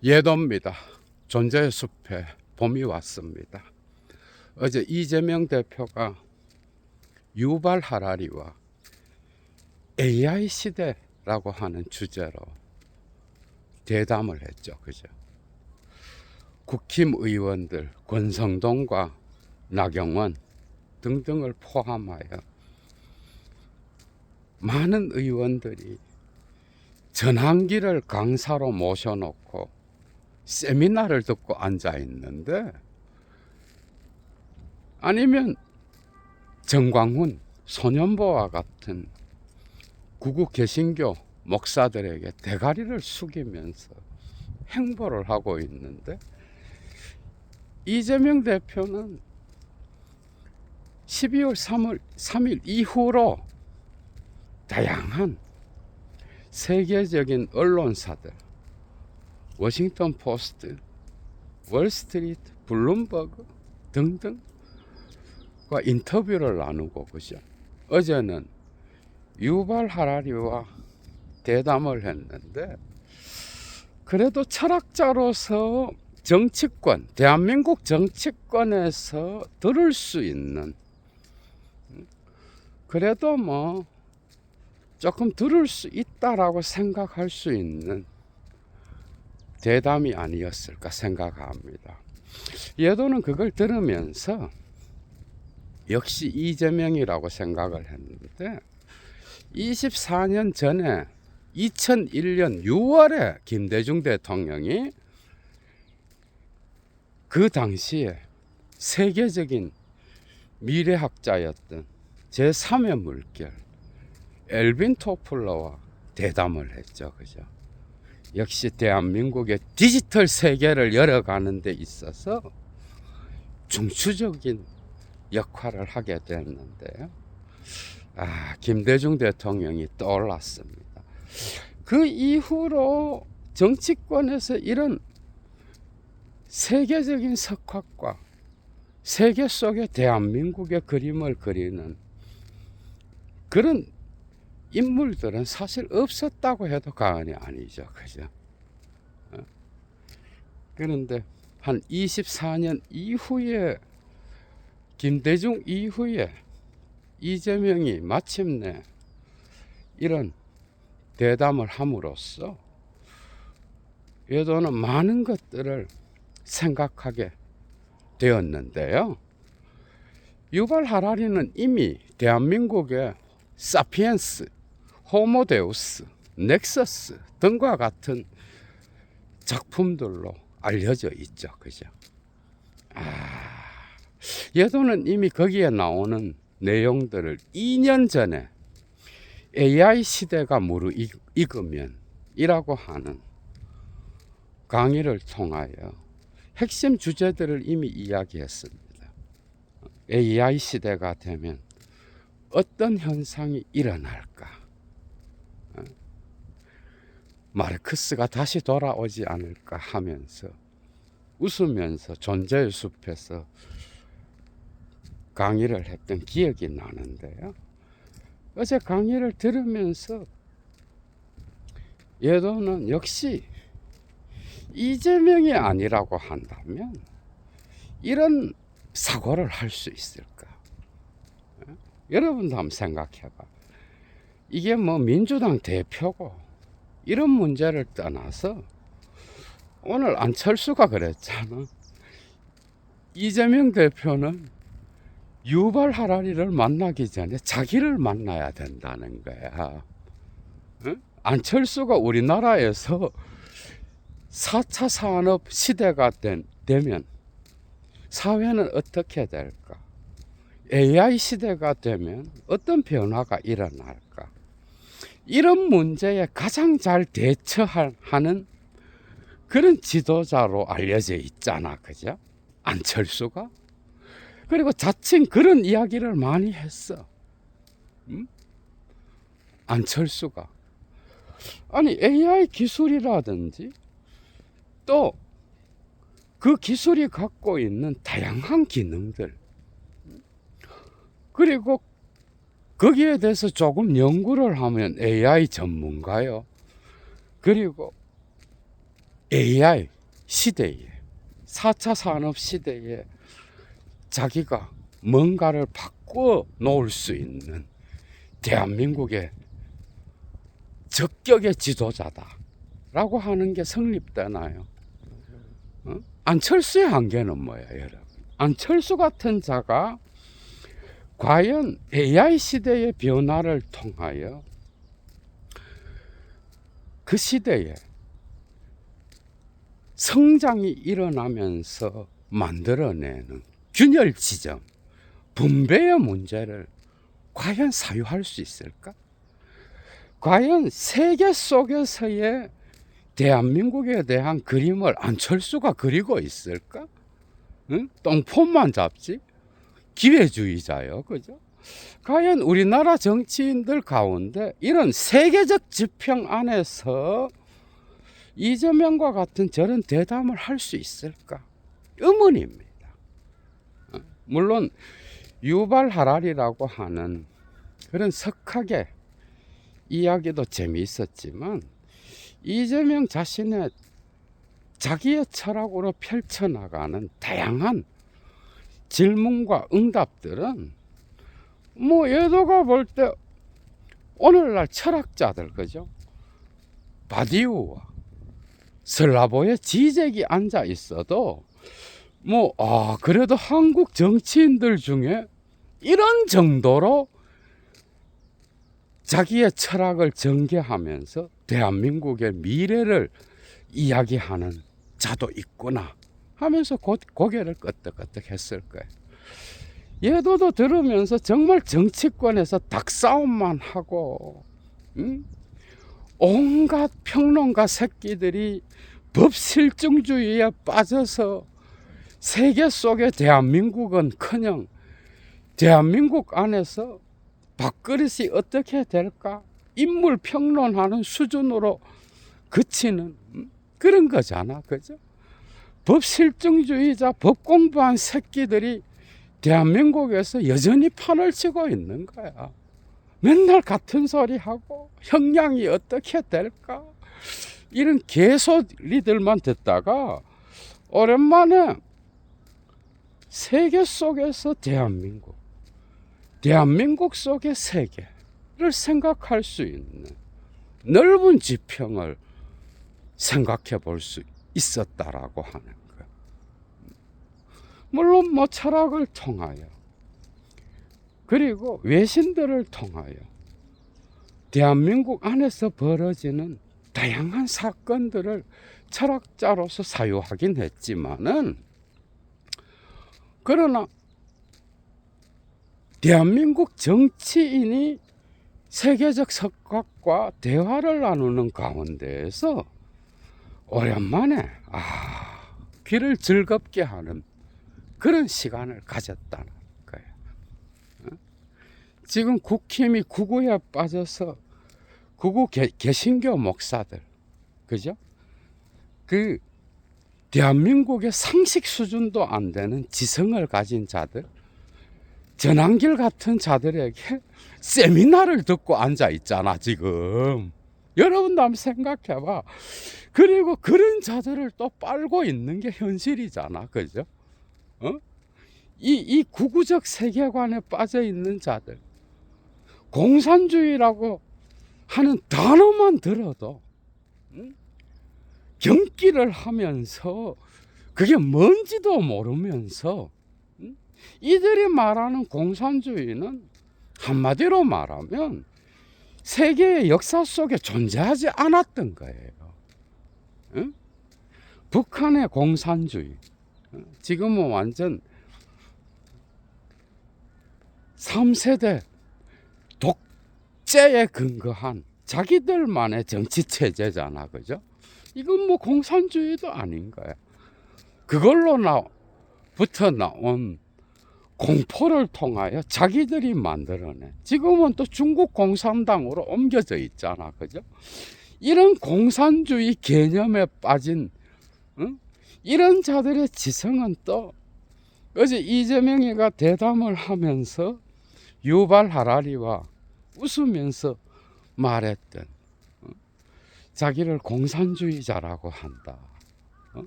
예도입니다. 존재의 숲에 봄이 왔습니다. 어제 이재명 대표가 유발 하라리와 AI 시대라고 하는 주제로 대담을 했죠. 그죠? 국힘 의원들 권성동과 나경원 등등을 포함하여 많은 의원들이 전환기를 강사로 모셔놓고 세미나를 듣고 앉아 있는데, 아니면 정광훈, 소년보와 같은 구구 개신교 목사들에게 대가리를 숙이면서 행보를 하고 있는데, 이재명 대표는 12월 3일 이후로 다양한 세계적인 언론사들, 워싱턴 포스트, 월스트리트, 블룸버그 등등과 인터뷰를 나누고, 그죠? 어제는 유발 하라리와 대담을 했는데, 그래도 철학자로서 정치권, 대한민국 정치권에서 들을 수 있는, 그래도 뭐 조금 들을 수 있다라고 생각할 수 있는 대담이 아니었을까 생각합니다. 예도는 그걸 들으면서 역시 이재명이라고 생각을 했는데, 24년 전에 2001년 6월에 김대중 대통령이 그 당시에 세계적인 미래학자였던 제3의 물결 엘빈 토플러와 대담을 했죠. 그죠? 역시 대한민국의 디지털 세계를 열어가는 데 있어서 중추적인 역할을 하게 됐는데요. 김대중 대통령이 떠올랐습니다. 그 이후로 정치권에서 이런 세계적인 석학과 세계 속의 대한민국의 그림을 그리는 그런 인물들은 사실 없었다고 해도 과언이 아니죠. 그죠? 그런데 한 24년 이후에, 김대중 이후에 이재명이 마침내 이런 대담을 함으로써 예도는 많은 것들을 생각하게 되었는데요. 유발 하라리는 이미 대한민국의 사피엔스, 호모데우스, 넥서스 등과 같은 작품들로 알려져 있죠. 그죠? 예도는 이미 거기에 나오는 내용들을 2년 전에 AI 시대가 무르익으면 이라고 하는 강의를 통하여 핵심 주제들을 이미 이야기했습니다. AI 시대가 되면 어떤 현상이 일어날까? 마르크스가 다시 돌아오지 않을까 하면서 웃으면서 존재의 숲에서 강의를 했던 기억이 나는데요. 어제 강의를 들으면서 예도는 역시 이재명이 아니라고 한다면 이런 사고를 할 수 있을까? 여러분도 한번 생각해봐. 이게 뭐 민주당 대표고 이런 문제를 떠나서 오늘 안철수가 그랬잖아. 이재명 대표는 유발 하라리를 만나기 전에 자기를 만나야 된다는 거야. 안철수가 우리나라에서 4차 산업 시대가 되면 사회는 어떻게 될까? AI 시대가 되면 어떤 변화가 일어날까? 이런 문제에 가장 잘 대처하는 그런 지도자로 알려져 있잖아. 그죠? 안철수가? 그리고 자칭 그런 이야기를 많이 했어. 안철수가. 아니, AI 기술이라든지 또 그 기술이 갖고 있는 다양한 기능들, 그리고 거기에 대해서 조금 연구를 하면 AI 전문가요. 그리고 AI 시대에 4차 산업 시대에 자기가 뭔가를 바꿔 놓을 수 있는 대한민국의 적격의 지도자다라고 하는 게 성립되나요? 안철수의 한계는 뭐야, 여러분? 안철수 같은 자가 과연 AI 시대의 변화를 통하여 그 시대에 성장이 일어나면서 만들어내는 균열 지점, 분배의 문제를 과연 사유할 수 있을까? 과연 세계 속에서의 대한민국에 대한 그림을 안철수가 그리고 있을까? 응? 똥폼만 잡지? 기회주의자요, 그죠? 과연 우리나라 정치인들 가운데 이런 세계적 지평 안에서 이재명과 같은 저런 대담을 할 수 있을까? 의문입니다. 물론 유발 하랄이라고 하는 그런 석학의 이야기도 재미있었지만 이재명 자신의 자기의 철학으로 펼쳐나가는 다양한 질문과 응답들은 뭐 예도가 볼 때 오늘날 철학자들, 그죠? 바디우와 슬라보의 지적이 앉아 있어도 그래도 한국 정치인들 중에 이런 정도로 자기의 철학을 전개하면서 대한민국의 미래를 이야기하는 자도 있구나 하면서 고개를 끄덕끄덕 했을 거예요. 예도도 들으면서 정말 정치권에서 닭싸움만 하고 온갖 평론가 새끼들이 법실증주의에 빠져서 세계 속의 대한민국은커녕 대한민국 안에서 밥그릇이 어떻게 될까 인물 평론하는 수준으로 그치는 그런 거잖아, 그죠? 법실증주의자 법 공부한 새끼들이 대한민국에서 여전히 판을 치고 있는 거야. 맨날 같은 소리 하고 형량이 어떻게 될까 이런 개소리들만 듣다가 오랜만에 세계 속에서 대한민국 속의 세계를 생각할 수 있는 넓은 지평을 생각해 볼 수 있었다라고 하는 것. 물론 철학을 통하여 그리고 외신들을 통하여 대한민국 안에서 벌어지는 다양한 사건들을 철학자로서 사유하긴 했지만은 그러나 대한민국 정치인이 세계적 석학과 대화를 나누는 가운데에서 오랜만에 귀를 즐겁게 하는 그런 시간을 가졌다는 거예요. 지금 국힘이 구구에 빠져서 구구 개신교 목사들, 그죠? 그 대한민국의 상식 수준도 안 되는 지성을 가진 자들, 전환길 같은 자들에게 세미나를 듣고 앉아 있잖아, 지금. 여러분도 한번 생각해봐. 그리고 그런 자들을 또 빨고 있는 게 현실이잖아, 그죠? 이 구구적 세계관에 빠져 있는 자들, 공산주의라고 하는 단어만 들어도 경기를 하면서 그게 뭔지도 모르면서 이들이 말하는 공산주의는 한마디로 말하면 세계의 역사 속에 존재하지 않았던 거예요. 북한의 공산주의 지금은 완전 3세대 독재에 근거한 자기들만의 정치체제잖아, 그죠? 이건 공산주의도 아닌 거야. 그걸로부터 나온 공포를 통하여 자기들이 만들어내. 지금은 또 중국 공산당으로 옮겨져 있잖아, 그죠? 이런 공산주의 개념에 빠진 이런 자들의 지성은 또 어제 이재명이가 대담을 하면서 유발 하라리와 웃으면서 말했던 자기를 공산주의자라고 한다.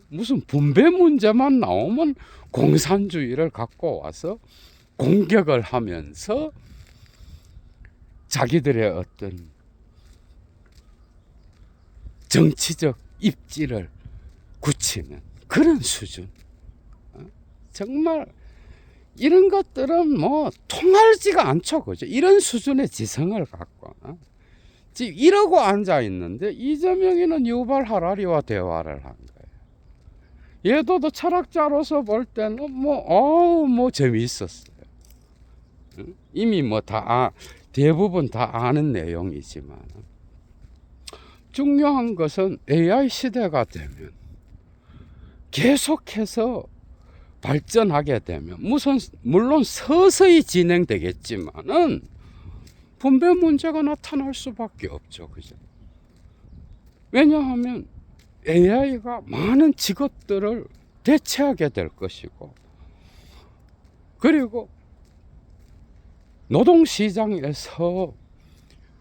무슨 분배 문제만 나오면 공산주의를 갖고 와서 공격을 하면서 자기들의 어떤 정치적 입지를 굳히는 그런 수준. 정말 이런 것들은 뭐 통하지가 않죠, 그죠? 이런 수준의 지성을 갖고 지금 이러고 앉아 있는데 이재명이는 유발 하라리와 대화를 한 거예요. 얘도 철학자로서 볼 때는 뭐 재미있었어요. 이미 뭐 다 대부분 다 아는 내용이지만 중요한 것은 AI 시대가 되면 계속해서 발전하게 되면 물론 서서히 진행되겠지만은 분배 문제가 나타날 수밖에 없죠, 그죠? 왜냐하면 AI가 많은 직업들을 대체하게 될 것이고, 그리고 노동시장에서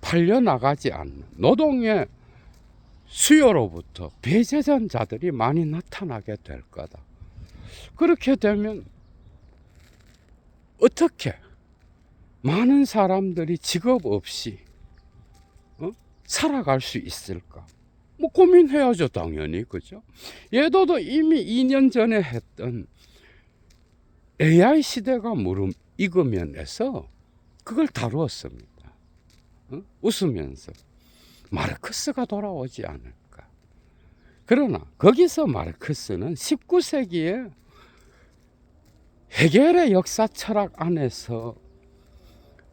팔려나가지 않는 노동의 수요로부터 배제된 자들이 많이 나타나게 될 거다. 그렇게 되면 어떻게 많은 사람들이 직업 없이 살아갈 수 있을까? 뭐 고민해야죠, 당연히, 그죠? 예도도 이미 2년 전에 했던 AI 시대가 무르익으면서 그걸 다루었습니다. 웃으면서 마르크스가 돌아오지 않을까. 그러나 거기서 마르크스는 19세기에 헤겔의 역사 철학 안에서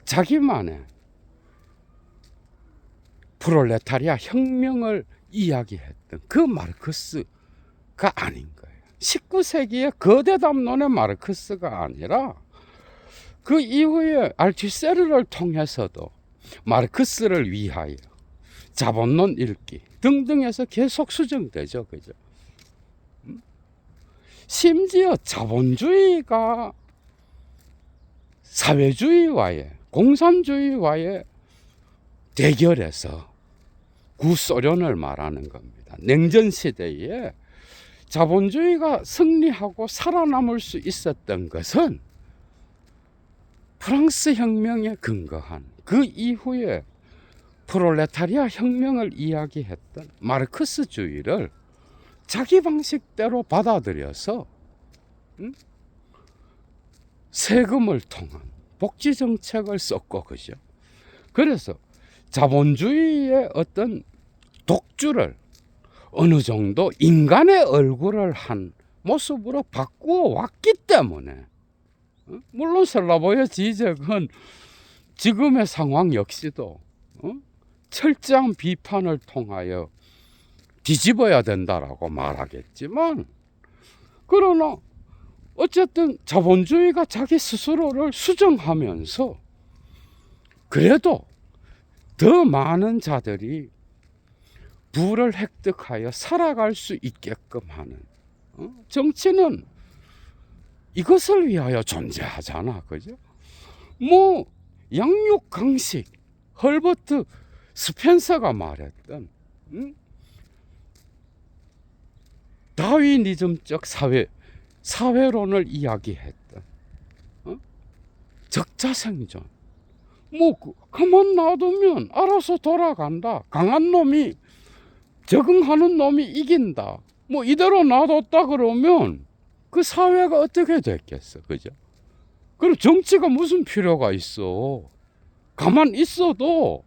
자기만의 프롤레타리아 혁명을 이야기했던 그 마르크스가 아닌 거예요. 19세기의 거대 담론의 마르크스가 아니라 그 이후에 알투세르를 통해서도 마르크스를 위하여 자본론 읽기 등등해서 계속 수정되죠, 그죠? 심지어 자본주의가 사회주의와의 공산주의와의 대결에서 구소련을 말하는 겁니다. 냉전 시대에 자본주의가 승리하고 살아남을 수 있었던 것은 프랑스 혁명에 근거한 그 이후에 프롤레타리아 혁명을 이야기했던 마르크스주의를 자기 방식대로 받아들여서 세금을 통한 복지 정책을 썼고, 그죠? 그래서 자본주의의 어떤 독주를 어느 정도 인간의 얼굴을 한 모습으로 바꾸어 왔기 때문에, 물론 슬라보의 지적은 지금의 상황 역시도 철저한 비판을 통하여 뒤집어야 된다라고 말하겠지만, 그러나 어쨌든 자본주의가 자기 스스로를 수정하면서 그래도 더 많은 자들이 부를 획득하여 살아갈 수 있게끔 하는, 정치는 이것을 위하여 존재하잖아, 그죠? 뭐 양육강식, 헐버트 스펜서가 말했던 다윈이즘적 사회론을 이야기했던 적자생존, 뭐 가만 놔두면 알아서 돌아간다, 강한 놈이 적응하는 놈이 이긴다, 뭐 이대로 놔뒀다 그러면 그 사회가 어떻게 됐겠어, 그죠? 그럼 정치가 무슨 필요가 있어? 가만 있어도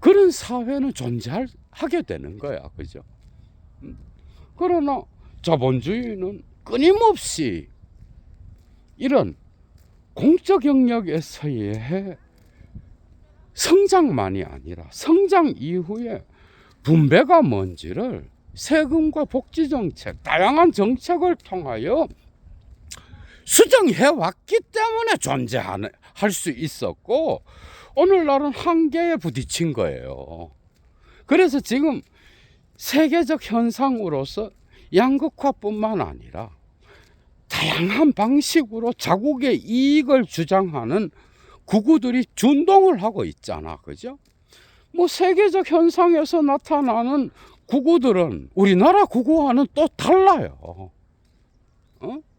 그런 사회는 존재하게 되는 거야, 그죠? 그러나 자본주의는 끊임없이 이런 공적 영역에서의 성장만이 아니라 성장 이후에 분배가 뭔지를 세금과 복지 정책, 다양한 정책을 통하여 수정해 왔기 때문에 존재할 수 있었고, 오늘날은 한계에 부딪힌 거예요. 그래서 지금 세계적 현상으로서 양극화뿐만 아니라 다양한 방식으로 자국의 이익을 주장하는 구구들이 준동을 하고 있잖아, 그죠? 뭐 세계적 현상에서 나타나는 구구들은 우리나라 구구와는 또 달라요.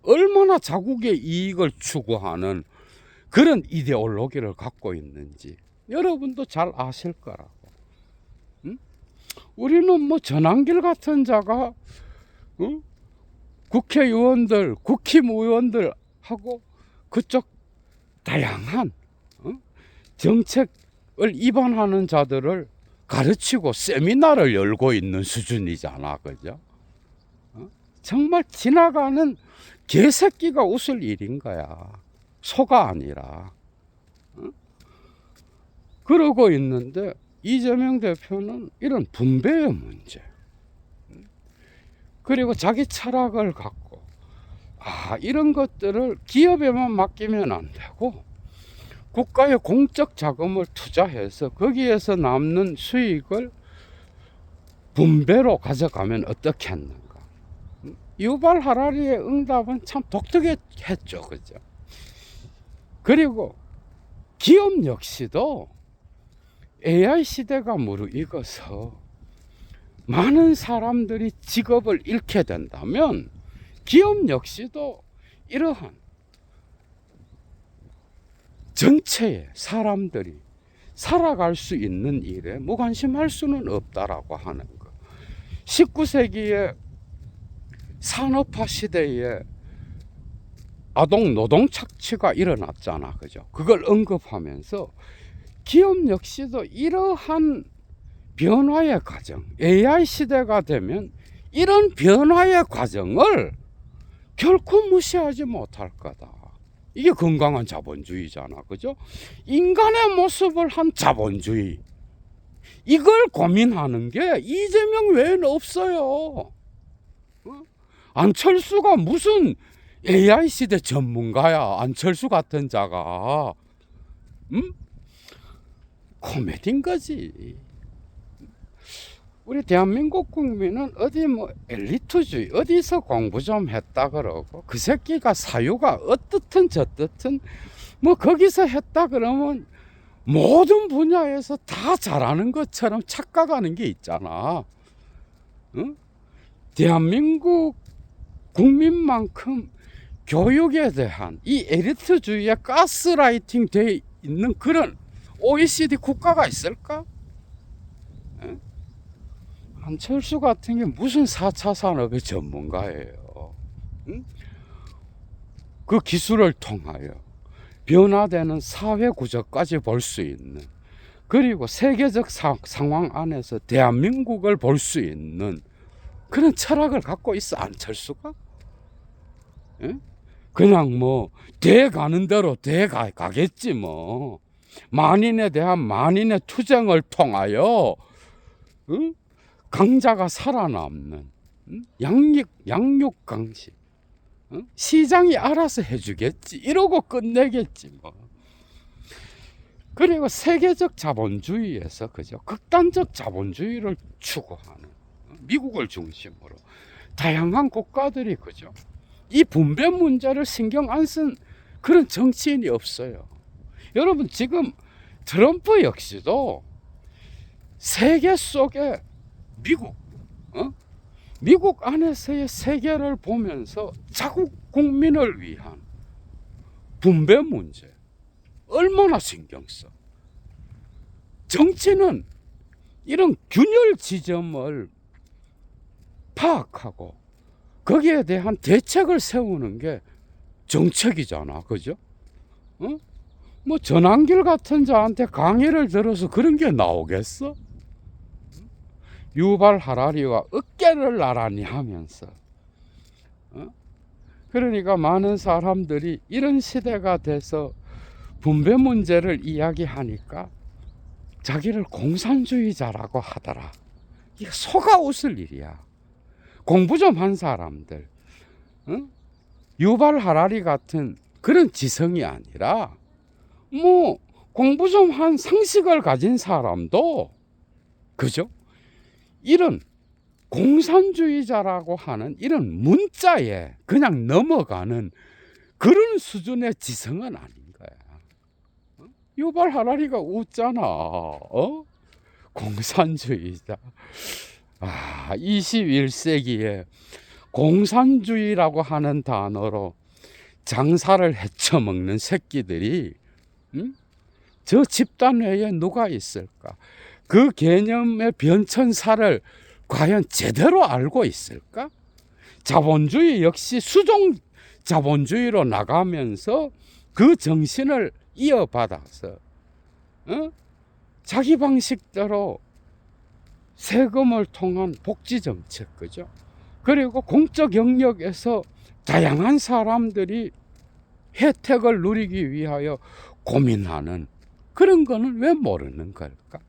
얼마나 자국의 이익을 추구하는 그런 이데올로기를 갖고 있는지 여러분도 잘 아실 거라고. 우리는 뭐 전환길 같은 자가 국회의원들, 국힘의원들하고 그쪽 다양한 정책을 입안하는 자들을 가르치고 세미나를 열고 있는 수준이잖아, 그죠? 정말 지나가는 개새끼가 웃을 일인 거야. 소가 아니라. 그러고 있는데 이재명 대표는 이런 분배의 문제, 그리고 자기 철학을 갖고 이런 것들을 기업에만 맡기면 안 되고 국가의 공적 자금을 투자해서 거기에서 남는 수익을 분배로 가져가면 어떻겠는가. 유발 하라리의 응답은 참 독특했죠, 그죠? 그리고 기업 역시도 AI 시대가 무르익어서 많은 사람들이 직업을 잃게 된다면 기업 역시도 이러한 전체의 사람들이 살아갈 수 있는 일에 무관심할 수는 없다라고 하는 것. 19세기의 산업화 시대에 아동 노동 착취가 일어났잖아, 그죠? 그걸 언급하면서 기업 역시도 이러한 변화의 과정, AI 시대가 되면 이런 변화의 과정을 결코 무시하지 못할 거다. 이게 건강한 자본주의잖아, 그죠? 인간의 모습을 한 자본주의, 이걸 고민하는 게 이재명 외에는 없어요. 안철수가 무슨 AI 시대 전문가야, 안철수 같은 자가. 코미디인 거지. 우리 대한민국 국민은 어디 뭐 엘리트주의, 어디서 공부 좀 했다 그러고 그 새끼가 사유가 어떻든 저떻든 뭐 거기서 했다 그러면 모든 분야에서 다 잘하는 것처럼 착각하는 게 있잖아. 대한민국 국민만큼 교육에 대한 이 엘리트주의에 가스라이팅 돼 있는 그런 OECD 국가가 있을까? 안철수 같은 게 무슨 4차 산업의 전문가예요. 그 기술을 통하여 변화되는 사회 구조까지 볼 수 있는, 그리고 세계적 상황 안에서 대한민국을 볼 수 있는 그런 철학을 갖고 있어, 안철수가? 그냥 뭐 돼 가는 대로 돼 가겠지 뭐. 만인에 대한 만인의 투쟁을 통하여 강자가 살아남는 양육 강식, 시장이 알아서 해주겠지 이러고 끝내겠지 뭐. 그리고 세계적 자본주의에서 그죠, 극단적 자본주의를 추구하는 미국을 중심으로 다양한 국가들이 그죠, 이 분배 문제를 신경 안 쓴 그런 정치인이 없어요. 여러분, 지금 트럼프 역시도 세계 속에 미국 안에서의 세계를 보면서 자국 국민을 위한 분배 문제 얼마나 신경 써. 정치는 이런 균열 지점을 파악하고 거기에 대한 대책을 세우는 게 정책이잖아, 그죠? 뭐 전환길 같은 자한테 강의를 들어서 그런 게 나오겠어? 유발 하라리와 어깨를 나란히 하면서, 그러니까 많은 사람들이 이런 시대가 돼서 분배 문제를 이야기하니까 자기를 공산주의자라고 하더라. 이게 속아 웃을 일이야. 공부 좀 한 사람들, 유발 하라리 같은 그런 지성이 아니라 뭐 공부 좀 한 상식을 가진 사람도 그죠? 이런 공산주의자라고 하는 이런 문자에 그냥 넘어가는 그런 수준의 지성은 아닌 거야. 유발 하라리가 웃잖아. 공산주의자. 21세기에 공산주의라고 하는 단어로 장사를 헤쳐먹는 새끼들이 저 집단 외에 누가 있을까? 그 개념의 변천사를 과연 제대로 알고 있을까? 자본주의 역시 수종 자본주의로 나가면서 그 정신을 이어받아서 자기 방식대로 세금을 통한 복지 정책, 그죠? 그리고 공적 영역에서 다양한 사람들이 혜택을 누리기 위하여 고민하는 그런 거는 왜 모르는 걸까?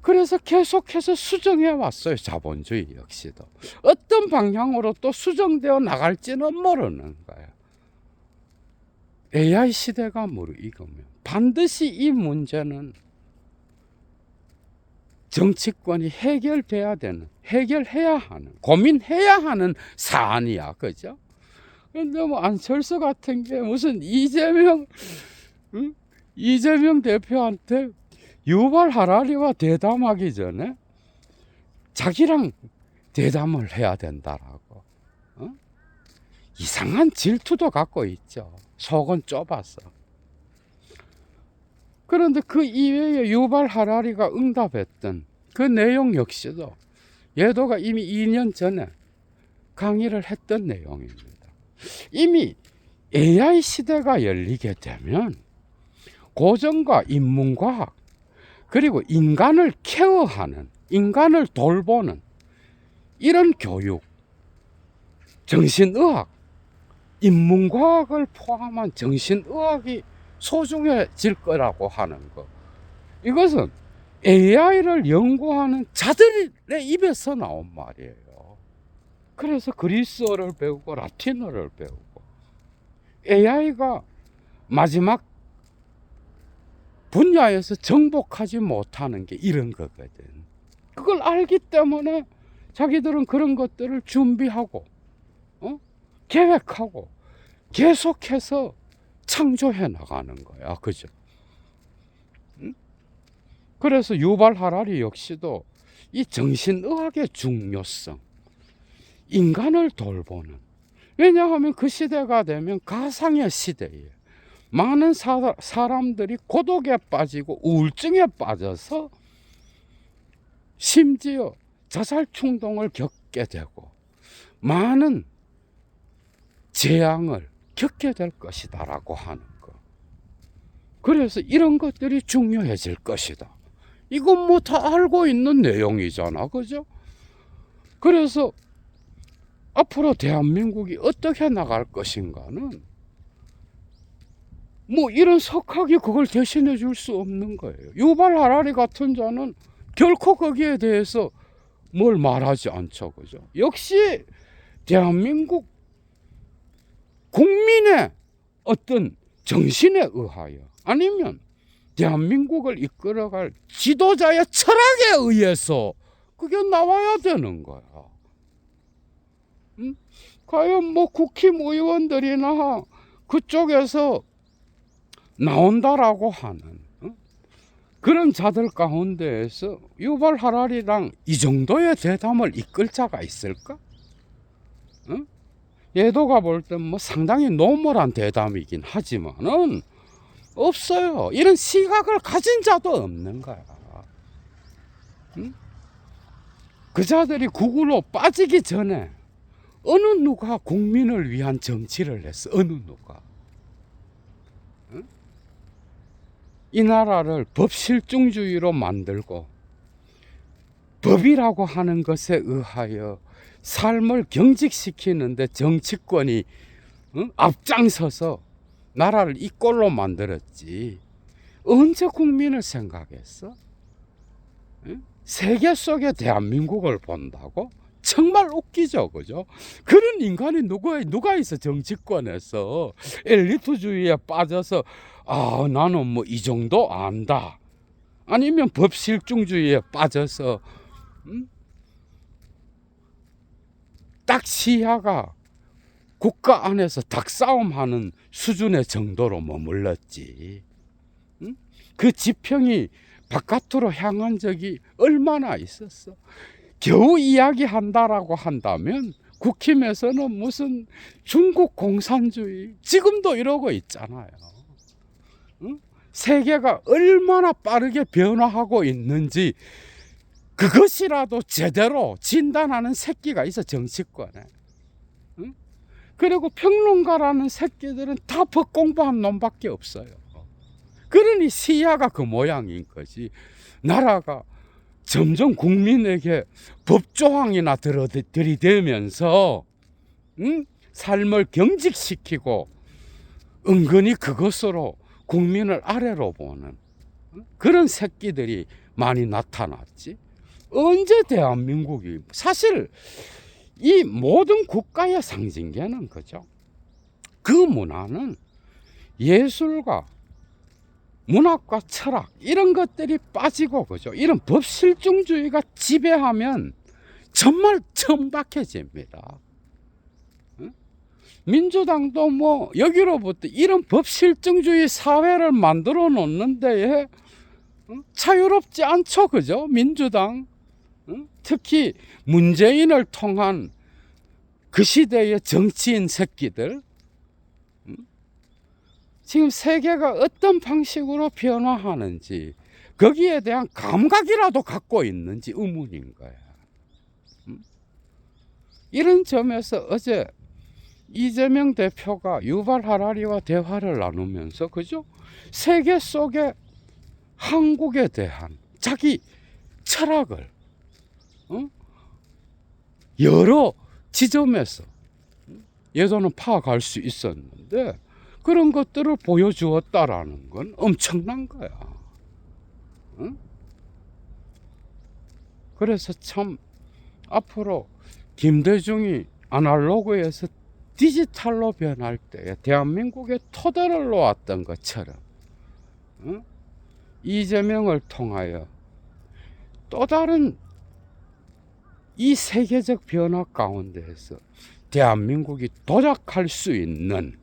그래서 계속해서 수정해 왔어요. 자본주의 역시도. 어떤 방향으로 또 수정되어 나갈지는 모르는 거예요. AI 시대가 무르익으면 반드시 이 문제는 정치권이 해결돼야 되는, 해결해야 하는, 고민해야 하는 사안이야. 그죠? 근데 뭐 안철수 같은 게 무슨 이재명 대표한테 유발 하라리와 대담하기 전에 자기랑 대담을 해야 된다라고. 이상한 질투도 갖고 있죠. 속은 좁아서. 그런데 그 이외에 유발 하라리가 응답했던 그 내용 역시도 예도가 이미 2년 전에 강의를 했던 내용입니다. 이미 AI 시대가 열리게 되면 고전과 인문과학 그리고 인간을 케어하는, 인간을 돌보는 이런 교육, 정신의학, 인문과학을 포함한 정신의학이 소중해질 거라고 하는 것. 이것은 AI를 연구하는 자들의 입에서 나온 말이에요. 그래서 그리스어를 배우고 라틴어를 배우고 AI가 마지막 분야에서 정복하지 못하는 게 이런 거거든. 그걸 알기 때문에 자기들은 그런 것들을 준비하고 계획하고 계속해서 창조해 나가는 거야. 그죠? 그래서 유발 하라리 역시도 이 정신의학의 중요성, 인간을 돌보는, 왜냐하면 그 시대가 되면 가상의 시대예요. 많은 사람들이 고독에 빠지고 우울증에 빠져서 심지어 자살 충동을 겪게 되고 많은 재앙을 겪게 될 것이다라고 하는 거. 그래서 이런 것들이 중요해질 것이다. 이건 뭐 다 알고 있는 내용이잖아. 그죠? 그래서 앞으로 대한민국이 어떻게 나갈 것인가는 뭐 이런 석학이 그걸 대신해 줄 수 없는 거예요. 유발 하라리 같은 자는 결코 거기에 대해서 뭘 말하지 않죠. 그죠? 역시 대한민국 국민의 어떤 정신에 의하여 아니면 대한민국을 이끌어갈 지도자의 철학에 의해서 그게 나와야 되는 거야. 과연 뭐 국힘의원들이나 그쪽에서 나온다라고 하는 그런 자들 가운데에서 유발 하라리랑 이 정도의 대담을 이끌 자가 있을까? 예도가 볼 땐 뭐 상당히 노멀한 대담이긴 하지만은 없어요. 이런 시각을 가진 자도 없는 거야. 그 자들이 국으로 빠지기 전에 어느 누가 국민을 위한 정치를 했어? 어느 누가? 이 나라를 법실중주의로 만들고 법이라고 하는 것에 의하여 삶을 경직시키는데 정치권이 앞장서서 나라를 이 꼴로 만들었지. 언제 국민을 생각했어? 세계 속에 대한민국을 본다고? 정말 웃기죠, 그죠? 그런 인간이 누가 있어? 정치권에서 엘리트주의에 빠져서 나는 뭐 이 정도 안다. 아니면 법실중주의에 빠져서 딱 시야가 국가 안에서 닭싸움하는 수준의 정도로 머물렀지. 그 지평이 바깥으로 향한 적이 얼마나 있었어. 겨우 이야기한다라고 한다면 국힘에서는 무슨 중국 공산주의 지금도 이러고 있잖아요. 응? 세계가 얼마나 빠르게 변화하고 있는지 그것이라도 제대로 진단하는 새끼가 있어, 정치권에. 응? 그리고 평론가라는 새끼들은 다 법 공부한 놈밖에 없어요. 그러니 시야가 그 모양인 거지. 나라가 점점 국민에게 법조항이나 들이대면서 삶을 경직시키고 은근히 그것으로 국민을 아래로 보는 그런 새끼들이 많이 나타났지. 언제 대한민국이, 사실 이 모든 국가의 상징계는 그죠. 그 문화는 예술과 문학과 철학 이런 것들이 빠지고 그죠. 이런 법실중주의가 지배하면 정말 천박해집니다. 민주당도 뭐 여기로부터 이런 법실중주의 사회를 만들어 놓는 데에 자유롭지 않죠, 그죠? 민주당 특히 문재인을 통한 그 시대의 정치인 새끼들, 지금 세계가 어떤 방식으로 변화하는지 거기에 대한 감각이라도 갖고 있는지 의문인 거야. 이런 점에서 어제 이재명 대표가 유발 하라리와 대화를 나누면서 그죠? 세계 속에 한국에 대한 자기 철학을 여러 지점에서 예전은 파악할 수 있었는데 그런 것들을 보여주었다라는 건 엄청난 거야. 그래서 참 앞으로 김대중이 아날로그에서 디지털로 변할 때 대한민국의 토대를 놓았던 것처럼 이재명을 통하여 또 다른 이 세계적 변화 가운데에서 대한민국이 도약할 수 있는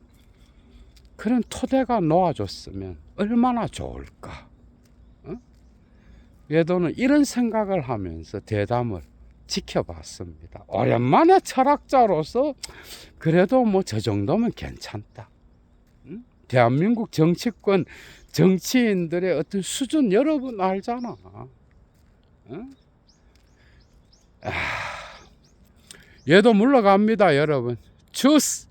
그런 토대가 놓아줬으면 얼마나 좋을까. 외도는 이런 생각을 하면서 대담을 지켜봤습니다. 오랜만에 철학자로서 그래도 뭐 저 정도면 괜찮다. 대한민국 정치권 정치인들의 어떤 수준 여러분 알잖아. 얘도 물러갑니다, 여러분. 주스.